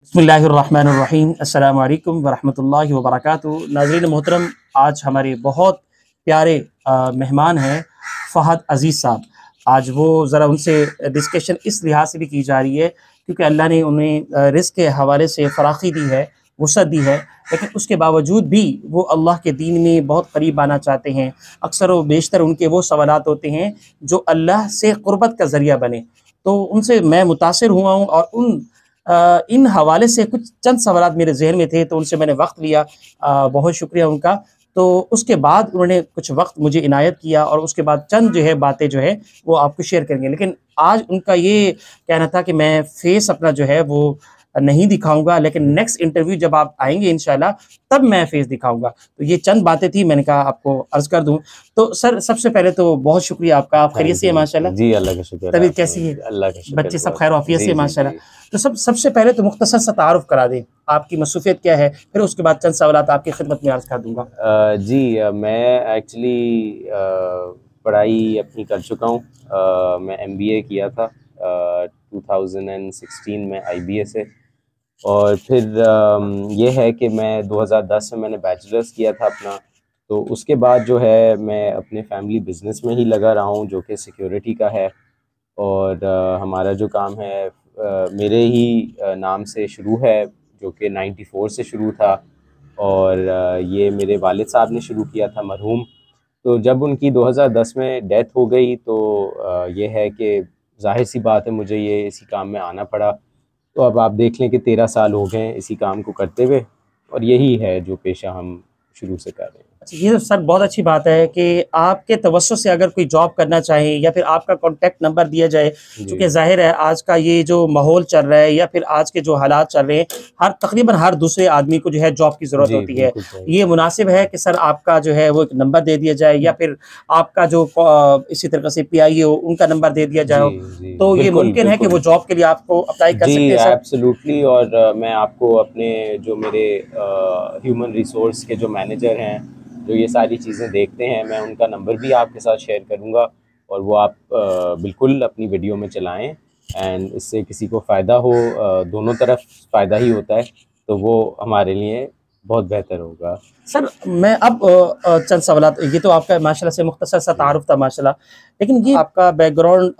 बिस्मिल्लाहिर्रहमानिर्रहीम अस्सलामु अलैकुम वरहमतुल्लाहि वबरकातुहू। नाज़रीन मोहतरम, आज हमारे बहुत प्यारे मेहमान हैं फ़हद अज़ीज़ साहब। आज वो ज़रा उनसे डिस्कशन इस लिहाज से भी की जा रही है क्योंकि अल्लाह ने उन्हें रिज़्क़ के हवाले से फ़राख़ी दी है, वुसअत दी है, लेकिन उसके बावजूद भी वो अल्लाह के दीन में बहुत करीब आना चाहते हैं। अक्सर व बेशतर उनके वो सवालात होते हैं जो अल्लाह से क़ुर्बत का ज़रिया बने। तो उनसे मैं मुतासिर हुआ हूँ और इन हवाले से कुछ चंद सवालात मेरे ज़हन में थे, तो उनसे मैंने वक़्त लिया। बहुत शुक्रिया उनका। तो उसके बाद उन्होंने कुछ वक़्त मुझे इनायत किया और उसके बाद चंद जो है बातें जो है वो आपको शेयर करेंगे। लेकिन आज उनका ये कहना था कि मैं फ़ेस अपना जो है वो नहीं दिखाऊँगा, लेकिन नेक्स्ट इंटरव्यू जब आप आएँगे इंशाल्लाह तब मैं फ़ेस दिखाऊँगा। तो ये चंद बातें थी, मैंने कहा आपको अर्ज़ कर दूँ। तो सर, सबसे पहले तो बहुत शुक्रिया आपका। आप खैरियत से हैं माशाल्लाह? जी, अल्लाह का शुक्र है। तबीयत कैसी है? अल्लाह का शुक्र, बच्चे सब बहुत खैर आफ़ियत से जी, जी, माशाल्लाह? जी। तो सबसे पहले तो मुख्तसर सा तारुफ़ करा दें, आपकी मसरूफ़ियत क्या है? फिर उसके बाद चंद सवालात आपकी खिदमत में अर्ज़ कर दूँगा। जी, मैं एक्चुअली पढ़ाई अपनी कर चुका हूँ। मैं एमबीए किया था 2016 में आईबीए से। और फिर ये है कि मैं 2010 में मैंने बैचलर्स किया था अपना। तो उसके बाद जो है मैं अपने फैमिली बिज़नेस में ही लगा रहा हूँ, जो कि सिक्योरिटी का है। और हमारा जो काम है मेरे ही नाम से शुरू है, जो कि 94 से शुरू था। और ये मेरे वालिद साहब ने शुरू किया था, मरहूम। तो जब उनकी 2010 में डेथ हो गई तो ये है कि ज़ाहिर सी बात है मुझे ये इसी काम में आना पड़ा। तो अब आप देख लें कि 13 साल हो गए हैं इसी काम को करते हुए, और यही है जो पेशा हम शुरू से कर रहे हैं। अच्छा, ये तो सर बहुत अच्छी बात है कि आपके तवज्जुह से अगर कोई जॉब करना चाहे या फिर आपका कॉन्टैक्ट नंबर दिया जाए, चूँकि जी, ज़ाहिर है आज का ये जो माहौल चल रहा है या फिर आज के जो हालात चल रहे हैं, तकरीबन हर दूसरे आदमी को जो है जॉब की ज़रूरत जी, होती है। बिल्कुल सही। ये मुनासिब है कि सर आपका जो है वो एक नंबर दे दिया जाए या फिर आपका जो इसी तरीक़े से पीआईओ उनका नंबर दे दिया जी, जाए, जी, तो ये बिल्कुल, मुमकिन है कि वो बिल्कुल। जॉब के लिए आपको अप्लाई कर जी, सकते हैं सर? एब्सोल्युटली। और मैं आपको अपने जो मेरे ह्यूमन रिसोर्स के जो मैनेजर हैं, जो ये सारी चीज़ें देखते हैं, मैं उनका नंबर भी आपके साथ शेयर करूँगा। और वो आप बिल्कुल अपनी वीडियो में चलाएँ, एंड इससे किसी को फ़ायदा हो, दोनों तरफ फ़ायदा ही होता है, तो वो हमारे लिए बहुत बेहतर होगा। सर, मैं अब चंद सवालात, ये तो आपका माशाल्लाह से मुख्तसर सा जी, तारुफ़ था माशाल्लाह। लेकिन ये आपका बैकग्राउंड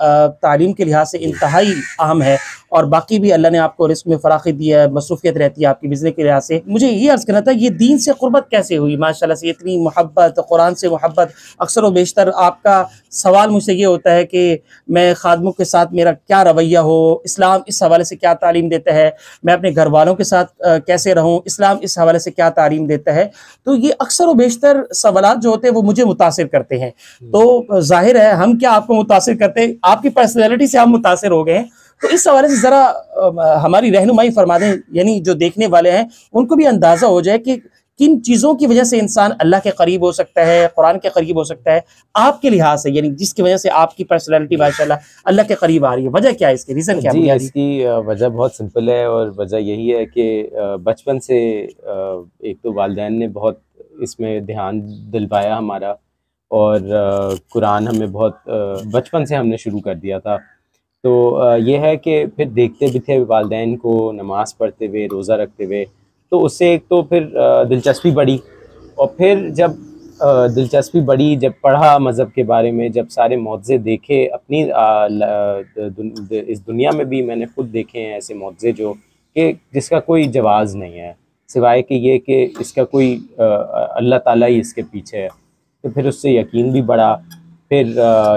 तालीम के लिहाज से जी, इंतहाई अहम है और बाकी भी अल्लाह ने आपको रिज़्क़ में फ़राख़ी दी है, मसरूफ़ियत रहती है आपकी बिज़नेस के लिहाज से। मुझे ये अर्ज़ करना था, ये दीन से क़ुर्बत कैसे हुई माशाल्लाह से, इतनी मोहब्बत, कुरान से मोहब्बत? अक्सर व बेशतर आपका सवाल मुझसे ये होता है कि मैं ख़ादिमों के साथ मेरा क्या रवैया हो, इस्लाम इस हवाले से क्या तालीम देता है, मैं अपने घरवालों के साथ कैसे रहूँ, इस्लाम इस हवाले से क्या तालीम देता है? तो ये अक्सर व बेशतर सवालात जो होते हैं वो मुझे मुतासिर करते हैं। जी। तो ज़ाहिर है हम क्या आपको मुतासिर करते हैं, आपकी पर्सनैलिटी से हम मुतासिर हो गए हैं। तो इस हवाले से ज़रा हमारी रहनुमाई फ़रमा दें, यानी जो देखने वाले हैं उनको भी अंदाज़ा हो जाए कि किन चीज़ों की वजह से इंसान अल्लाह के करीब हो सकता है, कुरान के करीब हो सकता है, आपके लिहाज से, यानी जिसकी वजह से आपकी पर्सनैलिटी जी। माशाल्लाह अल्लाह के करीब आ रही है। वजह क्या है इसकी, रीज़न क्या है जी, बुनियादी? इसकी वजह बहुत सिंपल है, और वजह यही है कि बचपन से एक तो वालिदैन ने बहुत इसमें ध्यान दिलवाया हमारा। और कुरान हमें बहुत बचपन से हमने शुरू कर दिया था। तो ये है कि फिर देखते भी थे वालिदैन को नमाज़ पढ़ते हुए, रोज़ा रखते हुए, तो उससे एक तो फिर दिलचस्पी बढ़ी। और फिर जब दिलचस्पी बढ़ी, जब पढ़ा मज़हब के बारे में, जब सारे मौज़े देखे अपनी इस दुनिया में भी मैंने खुद देखे हैं ऐसे मौज़े जो कि जिसका कोई जवाज़ नहीं है, सिवाय कि ये कि इसका कोई अल्लाह ताला ही इसके पीछे है। तो फिर उससे यकीन भी बढ़ा। फिर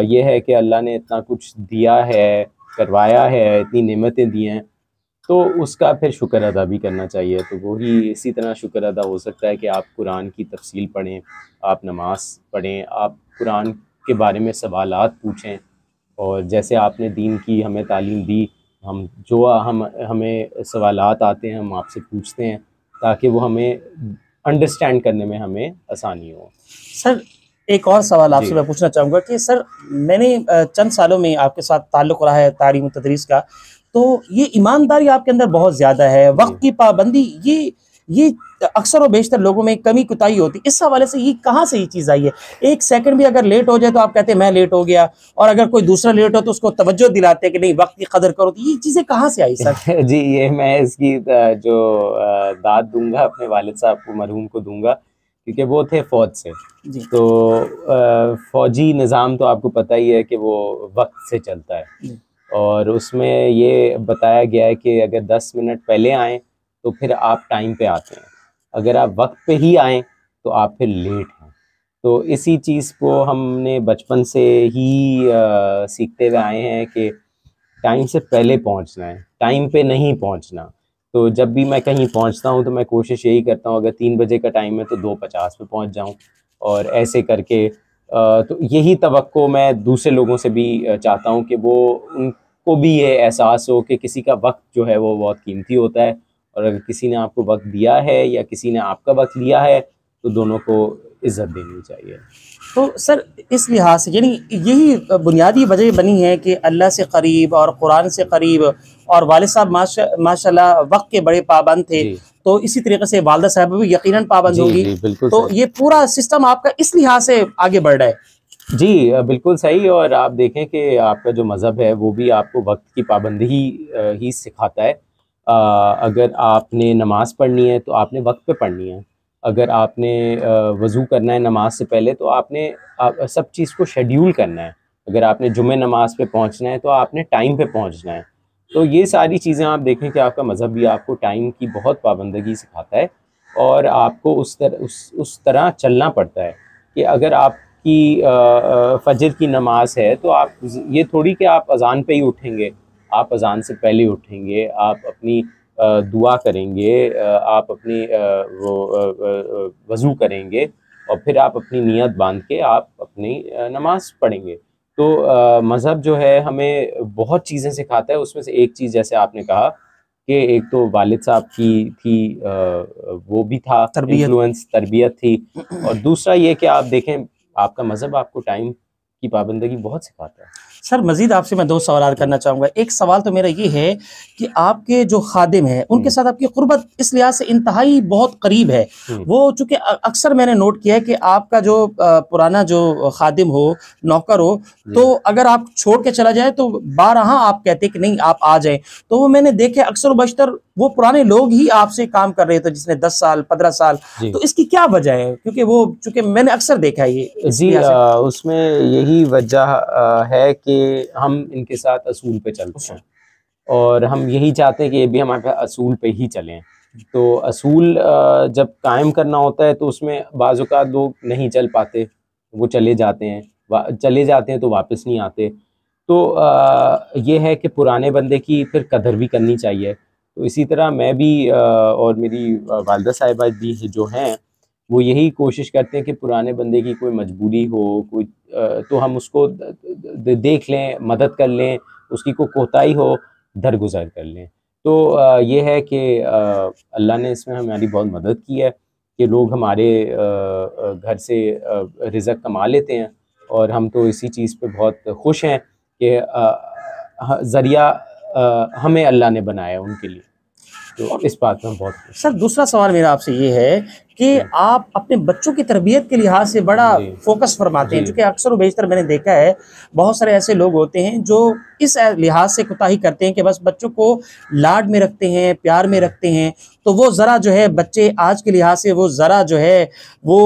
ये है कि अल्लाह ने इतना कुछ दिया है, करवाया है, इतनी नेमतें दी हैं, तो उसका फिर शुक्र अदा भी करना चाहिए। तो वही इसी तरह शुक्र अदा हो सकता है कि आप कुरान की तफ़सील पढ़ें, आप नमाज़ पढ़ें, आप कुरान के बारे में सवालात पूछें। और जैसे आपने दीन की हमें तालीम दी, हमें सवालात आते हैं, हम आपसे पूछते हैं, ताकि वो हमें अंडरस्टैंड करने में हमें आसानी हो। सर, एक और सवाल जी, आपसे मैं पूछना चाहूँगा कि सर, मैंने चंद सालों में आपके साथ ताल्लुक़ रहा है तालीम व तदरीस का, तो ये ईमानदारी आपके अंदर बहुत ज़्यादा है, वक़्त जी, की पाबंदी, ये अक्सर और बेशतर लोगों में कमी कुताही होती है, इस हवाले से ये कहाँ से ये चीज़ आई है? एक सेकंड भी अगर लेट हो जाए तो आप कहते हैं मैं लेट हो गया, और अगर कोई दूसरा लेट हो तो उसको तवज्जो दिलाते हैं कि नहीं वक्त की कदर करो, तो ये चीज़ें कहाँ से आई सर? जी, ये मैं इसकी जो दाद दूंगा अपने वालिद साहब को, मरहूम को दूंगा, क्योंकि वो थे फौज से। जी तो फौजी निज़ाम तो आपको पता ही है कि वो वक्त से चलता है, जी और उसमें ये बताया गया है कि अगर 10 मिनट पहले आएँ तो फिर आप टाइम पे आते हैं, अगर आप वक्त पे ही आएँ तो आप फिर लेट हैं। तो इसी चीज़ को हमने बचपन से ही सीखते हुए आए हैं कि टाइम से पहले पहुंचना है, टाइम पे नहीं पहुंचना। तो जब भी मैं कहीं पहुंचता हूं तो मैं कोशिश यही करता हूं, अगर 3 बजे का टाइम है तो 2:50 पे पहुंच जाऊं, और ऐसे करके तो यही तवक्को मैं दूसरे लोगों से भी चाहता हूं कि वो, उनको भी ये एहसास हो कि किसी का वक्त जो है वो बहुत कीमती होता है, और अगर किसी ने आपको वक्त दिया है या किसी ने आपका वक्त लिया है तो दोनों को इज्जत देनी चाहिए। तो सर इस लिहाज से यानी यही बुनियादी वजह बनी है कि अल्लाह से करीब और कुरान से करीब, और वालिद साहब माशाल्लाह वक्त के बड़े पाबंद थे, जी तो इसी तरीके से वालदा साहब भी यकीनन पाबंद जी होंगी। जी, बिल्कुल तो सही। ये पूरा सिस्टम आपका इस लिहाज से आगे बढ़ रहा है। जी बिल्कुल सही, और आप देखें कि आपका जो मज़हब है वो भी आपको वक्त की पाबंदी ही सिखाता है। अगर आपने नमाज़ पढ़नी है तो आपने वक्त पे पढ़नी है, अगर आपने वज़ू करना है नमाज से पहले तो आपने सब चीज़ को शेड्यूल करना है, अगर आपने जुमे नमाज पे पहुंचना है तो आपने टाइम पे पहुंचना है। तो ये सारी चीज़ें आप देखें कि आपका मज़हब भी आपको टाइम की बहुत पाबंदी सिखाता है, और आपको उस तरह चलना पड़ता है कि अगर आपकी फजर की नमाज है तो आप ये थोड़ी कि आप अज़ान पे ही उठेंगे, आप अज़ान से पहले उठेंगे, आप अपनी दुआ करेंगे, आप अपनी वज़ू करेंगे, और फिर आप अपनी नियत बांध के आप अपनी नमाज पढ़ेंगे। तो मज़हब जो है हमें बहुत चीज़ें सिखाता है, उसमें से एक चीज़ जैसे आपने कहा कि एक तो वालिद साहब की थी, वो भी था तरबियत। इन्फ्लुएंस, तरबियत थी, और दूसरा ये कि आप देखें आपका मज़हब आपको टाइम की पाबंदी बहुत सिखाता है। सर मज़ीद आपसे मैं 2 सवाल करना चाहूँगा। एक सवाल तो मेरा ये है कि आपके जो ख़ादिम हैं, उनके हुँ, साथ आपकी क़ुर्बत इस लिहाज से इंतहाई बहुत करीब है। हुँ, वो चूँकि अक्सर मैंने नोट किया है कि आपका जो पुराना जो ख़ादिम हो, नौकर हो, जी, तो अगर आप छोड़ के चला जाए तो बारहा आप कहते हैं कि नहीं आप आ जाएँ। तो वो मैंने देखे अक्सर व बशतर वो पुराने लोग ही आपसे काम कर रहे थे जिसने 10 साल, 15 साल। जी। तो इसकी क्या वजह है? क्योंकि वो चूँकि मैंने अक्सर देखा है ये इस जी लिहाज से। उसमें यही वजह है कि हम इनके साथ असूल पे चलते हैं, और हम यही चाहते हैं कि ये भी हमारे असूल पे ही चलें। तो असूल जब कायम करना होता है तो उसमें बाज़ औक़ात लोग नहीं चल पाते, वो चले जाते हैं तो वापस नहीं आते। तो ये है कि पुराने बंदे की फिर कदर भी करनी चाहिए। तो इसी तरह मैं भी और मेरी वालिदा साहिबा भी जो हैं, वो यही कोशिश करते हैं कि पुराने बंदे की कोई मजबूरी हो, कोई तो हम उसको देख लें, मदद कर लें, उसकी कोई कोताही हो, दरगुज़र कर लें। तो ये है कि अल्लाह ने इसमें हमारी बहुत मदद की है कि लोग हमारे घर से रिज़्क़ कमा लेते हैं, और हम तो इसी चीज़ पे बहुत खुश हैं कि ज़रिया हमें अल्लाह ने बनाया उनके लिए। तो इस बात में हम बहुत खुश सर हैं। दूसरा सवाल मेरा आपसे ये है कि जी, आप अपने बच्चों की तरबियत के लिहाज से बड़ा जी, फ़ोकस फरमाते हैं, जी, चूँकि अक्सर व बेशतर मैंने देखा है, बहुत सारे ऐसे लोग होते हैं जो इस लिहाज से कोताही करते हैं कि बस बच्चों को लाड में रखते हैं, प्यार में रखते हैं, तो वो ज़रा जो है बच्चे आज के लिहाज से वो ज़रा जो है वो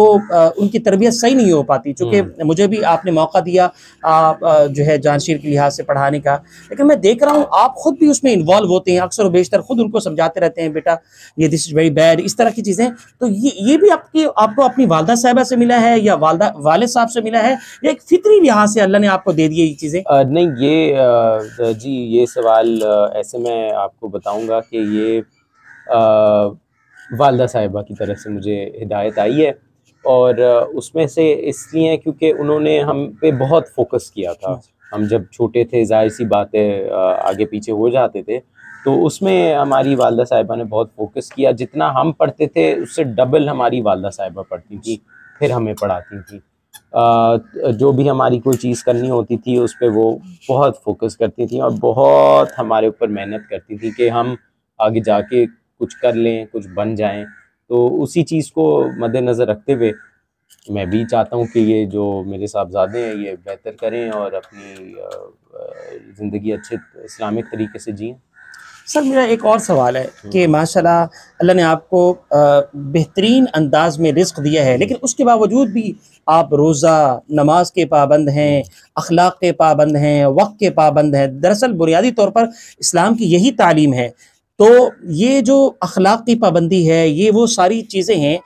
उनकी तरबियत सही नहीं हो पाती। चूँकि हुँ, मुझे भी आपने मौका दिया जो है जानशीर के लिहाज से पढ़ाने का, लेकिन मैं देख रहा हूँ आप खुद भी उसमें इन्वॉल्व होते हैं, अक्सर व बेशतर खुद उनको समझाते रहते हैं, बेटा ये दिस इज़ वेरी बैड, इस तरह की चीज़ें। तो ये भी आपको अपनी वालिदा साहिबा से मिला है या वालिद साहब से मिला है, या एक फ़ितरी लिहाज से अल्लाह ने आपको दे दी है ये चीज़ें? नहीं ये जी ये सवाल ऐसे मैं आपको बताऊँगा कि ये वालिदा साहिबा की तरफ से मुझे हिदायत आई है, और उसमें से इसलिए क्योंकि उन्होंने हम पे बहुत फ़ोकस किया था। हम जब छोटे थे ज़ाहिर-सी बात है आगे पीछे हो जाते थे, तो उसमें हमारी वालिदा साहिबा ने बहुत फ़ोकस किया, जितना हम पढ़ते थे उससे डबल हमारी वालिदा साहिबा पढ़ती थीं, फिर हमें पढ़ाती थीं। जो भी हमारी कोई चीज़ करनी होती थी उस पे वो बहुत फ़ोकस करती थीं, और बहुत हमारे ऊपर मेहनत करती थी कि हम आगे जाके कुछ कर लें, कुछ बन जाएँ। तो उसी चीज़ को मद्देनज़र रखते हुए मैं भी चाहता हूँ कि ये जो मेरे साहबजादे हैं ये बेहतर करें और अपनी ज़िंदगी अच्छे इस्लामिक तरीके से जिएं। सर मेरा एक और सवाल है कि माशाल्लाह अल्लाह ने आपको बेहतरीन अंदाज में रिज़्क़ दिया है, लेकिन उसके बावजूद भी आप रोज़ा, नमाज के पाबंद हैं, अखलाक के पाबंद हैं, वक्त के पाबंद हैं। दरअसल बुनियादी तौर पर इस्लाम की यही तालीम है। तो ये जो अखलाक की पाबंदी है, ये वो सारी चीज़ें हैं,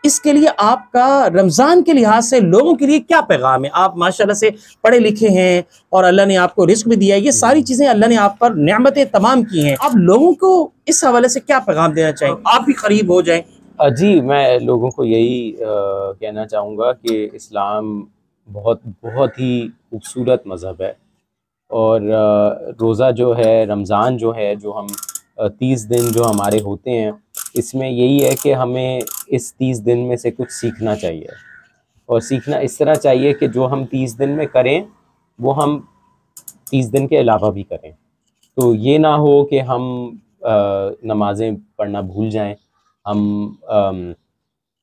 इसके लिए आपका रमज़ान के लिहाज से लोगों के लिए क्या पैगाम है? आप माशाल्लाह से पढ़े लिखे हैं और अल्लाह ने आपको रिज़्क़ भी दिया है, ये सारी चीज़ें अल्लाह ने आप पर नेमतें तमाम की हैं। आप लोगों को इस हवाले से क्या पैगाम देना चाहेंगे? आप भी करीब हो जाएँ। जी, मैं लोगों को यही कहना चाहूँगा कि इस्लाम बहुत बहुत ही खूबसूरत मज़हब है और रोज़ा जो है, रमज़ान जो है, जो हम 30 दिन जो हमारे होते हैं, इसमें यही है कि हमें इस 30 दिन में से कुछ सीखना चाहिए और सीखना इस तरह चाहिए कि जो हम 30 दिन में करें, वो हम 30 दिन के अलावा भी करें। तो ये ना हो कि हम नमाज़ें पढ़ना भूल जाएँ, हम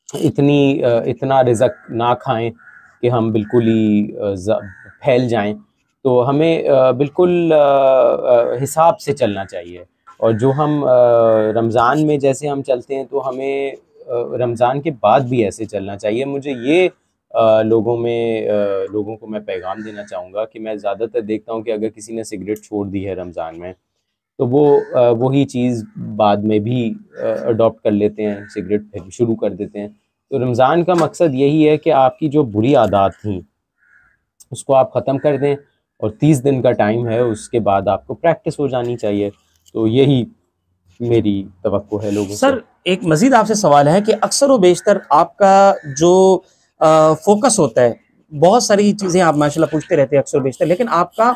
इतना रिज़्क़ ना खाएं कि हम बिल्कुल ही फैल जाएं। तो हमें बिल्कुल हिसाब से चलना चाहिए और जो हम रमज़ान में जैसे हम चलते हैं तो हमें रमज़ान के बाद भी ऐसे चलना चाहिए। मुझे ये लोगों को मैं पैगाम देना चाहूँगा कि मैं ज़्यादातर देखता हूँ कि अगर किसी ने सिगरेट छोड़ दी है रमज़ान में, तो वो वही चीज़ बाद में भी अडॉप्ट कर लेते हैं, सिगरेट फिर शुरू कर देते हैं। तो रमज़ान का मकसद यही है कि आपकी जो बुरी आदत थी, उसको आप ख़त्म कर दें और 30 दिन का टाइम है, उसके बाद आपको प्रैक्टिस हो जानी चाहिए। तो यही मेरी तवक्को है लोगों से। सर एक मज़ीद आपसे सवाल है कि अक्सर व बेशतर आपका जो फ़ोकस होता है, बहुत सारी चीज़ें आप माशाल्लाह पूछते रहते हैं अक्सर बेशतर, लेकिन आपका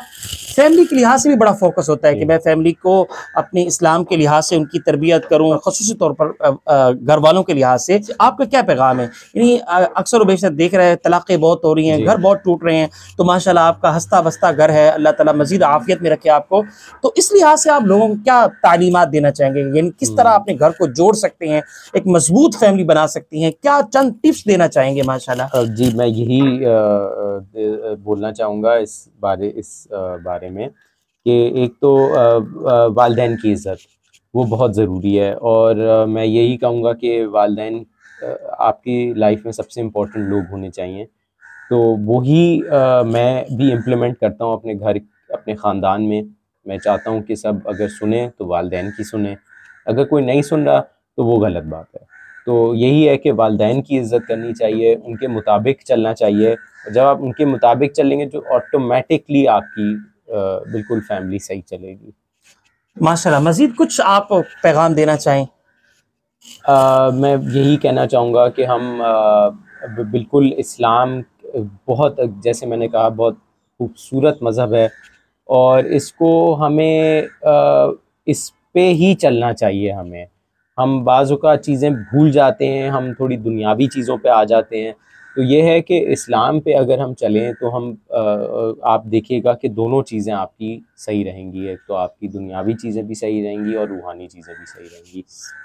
फैमिली के लिहाज से भी बड़ा फ़ोकस होता है कि मैं फैमिली को अपने इस्लाम के लिहाज से उनकी तरबियत करूँ, ख़ुसूसी तौर पर घर वालों के लिहाज से आपका क्या पैगाम है? यानी अक्सर व बेशतर देख रहे हैं तलाक़ें बहुत हो रही हैं, घर बहुत टूट रहे हैं, तो माशाल्लाह आपका हँसता-बसता घर है, अल्लाह ताला मज़ीद आफ़ियत में रखे आपको। तो इस लिहाज से आप लोगों को क्या तालीमात देना चाहेंगे? यानी किस तरह अपने घर को जोड़ सकते हैं, एक मज़बूत फैमिली बना सकती हैं, क्या चंद टिप्स देना चाहेंगे माशाल्लाह? जी, मैं यही बोलना चाहूँगा इस बारे में कि एक तो वालिदैन की इज़्ज़त वो बहुत ज़रूरी है और मैं यही कहूँगा कि वालिदैन आपकी लाइफ में सबसे इम्पोर्टेंट लोग होने चाहिए। तो वही मैं भी इम्प्लीमेंट करता हूँ अपने घर, अपने ख़ानदान में। मैं चाहता हूँ कि सब अगर सुने तो वालिदैन की सुने, अगर कोई नहीं सुन रहा तो वो गलत बात है। तो यही है कि वालिदैन की इज़्ज़त करनी चाहिए, उनके मुताबिक चलना चाहिए। जब आप उनके मुताबिक चलेंगे तो ऑटोमेटिकली आपकी बिल्कुल फैमिली सही चलेगी। माशाल्लाह, मज़ीद कुछ आप पैगाम देना चाहें? मैं यही कहना चाहूँगा कि हम बिल्कुल इस्लाम बहुत, जैसे मैंने कहा, बहुत खूबसूरत मज़हब है और इसको हमें इस पे ही चलना चाहिए हमें। हम बाज़ औक़ात चीज़ें भूल जाते हैं, हम थोड़ी दुनियावी चीज़ों पे आ जाते हैं। तो ये है कि इस्लाम पे अगर हम चलें तो हम आप देखिएगा कि दोनों चीज़ें आपकी सही रहेंगी। एक तो आपकी दुनियावी चीज़ें भी सही रहेंगी और रूहानी चीज़ें भी सही रहेंगी।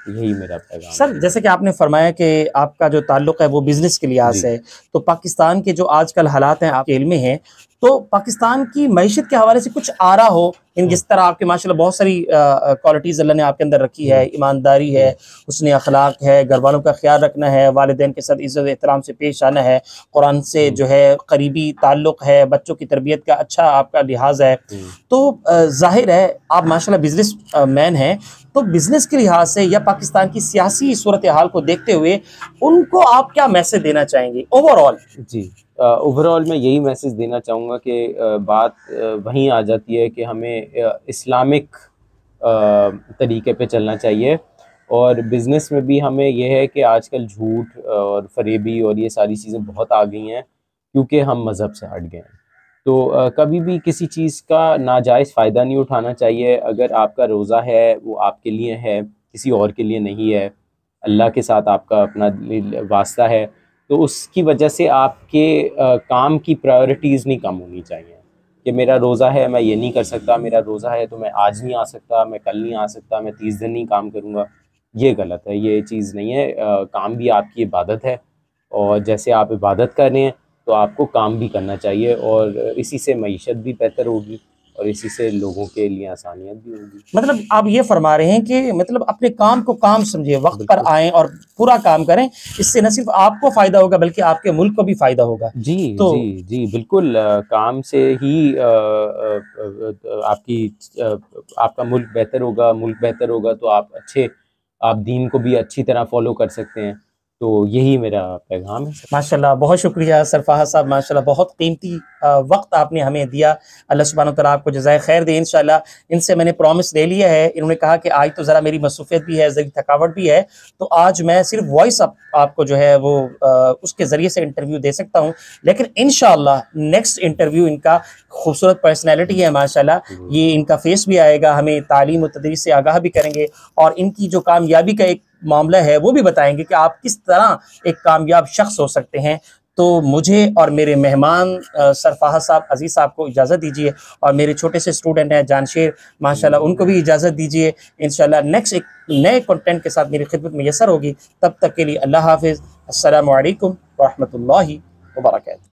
यही मेरा पैगाम है। सर जैसे कि आपने फरमाया कि आपका जो ताल्लुक़ है वो बिज़नेस के लिहाज से है, तो पाकिस्तान के जो आजकल हालात हैं आपके इल्म में हैं, तो पाकिस्तान की मईशत के हवाले से कुछ आरा हो, इन जिस तरह आपके माशाल्लाह बहुत सारी क्वालिटीज़ अल्लाह ने आपके अंदर रखी है, ईमानदारी है, हुस्न अखलाक है, घर वालों का ख़्याल रखना है, वालिदैन के साथ इज़्ज़त एहतराम से पेश आना है, कुरान से जो है करीबी ताल्लुक़ है, बच्चों की तरबियत का अच्छा आपका लिहाज है। तो ज़ाहिर है आप माशाल्लाह बिज़नेस मैन हैं, तो बिज़नेस के लिहाज से या पाकिस्तान की सियासी सूरत हाल को देखते हुए उनको आप क्या मैसेज देना चाहेंगे ओवरऑल? जी, ओवरऑल मैं यही मैसेज देना चाहूँगा कि बात वहीं आ जाती है कि हमें इस्लामिक तरीके पे चलना चाहिए और बिज़नेस में भी हमें यह है कि आजकल झूठ और फ़रेबी और ये सारी चीज़ें बहुत आ गई हैं क्योंकि हम मज़हब से हट गए हैं। तो कभी भी किसी चीज़ का नाजायज़ फ़ायदा नहीं उठाना चाहिए। अगर आपका रोज़ा है वो आपके लिए है, किसी और के लिए नहीं है, अल्लाह के साथ आपका अपना वास्ता है, तो उसकी वजह से आपके काम की प्रायोरिटीज़ नहीं कम होनी चाहिए कि मेरा रोज़ा है मैं ये नहीं कर सकता, मेरा रोज़ा है तो मैं आज नहीं आ सकता, मैं कल नहीं आ सकता, मैं 30 दिन नहीं काम करूँगा। ये गलत है, ये चीज़ नहीं है। काम भी आपकी इबादत है, और जैसे आप इबादत कर रहे हैं तो आपको काम भी करना चाहिए, और इसी से मईशत भी बेहतर होगी, और इसी से लोगों के लिए आसानियत भी होगी। मतलब आप ये फरमा रहे हैं कि मतलब अपने काम को काम समझिए, वक्त पर बिल्कुल। आएं और पूरा काम करें। इससे न सिर्फ आपको फ़ायदा होगा बल्कि आपके मुल्क को भी फ़ायदा होगा। जी, तो जी, जी, बिल्कुल। काम से ही आपका मुल्क बेहतर होगा, मुल्क बेहतर होगा तो आप दीन को भी अच्छी तरह फ़ॉलो कर सकते हैं। तो यही मेरा पैगाम है सबको। माशाल्लाह, बहुत शुक्रिया सरफ़राज साहब, माशाल्लाह बहुत कीमती वक़्त आपने हमें दिया। अल्लाह सुब्हानहू व तआला आपको जज़ाए खैर दे इंशाअल्लाह। इनसे मैंने प्रॉमिस ले लिया है, इन्होंने कहा कि आज तो ज़रा मेरी मसरूफ़ियत भी है, ज़रा थकावट भी है, तो आज मैं सिर्फ़ वॉइस आपको जो है वो उसके ज़रिए से इंटरव्यू दे सकता हूँ। लेकिन इंशाअल्लाह नेक्स्ट इंटरव्यू, इनका खूबसूरत पर्सनैलिटी है माशाल्लाह, ये इनका फ़ेस भी आएगा, हमें तालीम व तदरीस से आगाह भी करेंगे, और इनकी जो कामयाबी का एक मामला है वो भी बताएँगे कि आप किस तरह एक कामयाब शख्स हो सकते हैं। तो मुझे और मेरे मेहमान सरफ़राज साहब, अज़ीज़ साहब को इजाज़त दीजिए, और मेरे छोटे से स्टूडेंट हैं जानशेर माशाल्लाह, उनको भी इजाज़त दीजिए। इंशाअल्लाह नेक्स्ट एक नए कंटेंट के साथ मेरी खिदमत मुयस्सर होगी। तब तक के लिए अल्लाह हाफ़िज़। अस्सलामु अलैकुम व रहमतुल्लाहि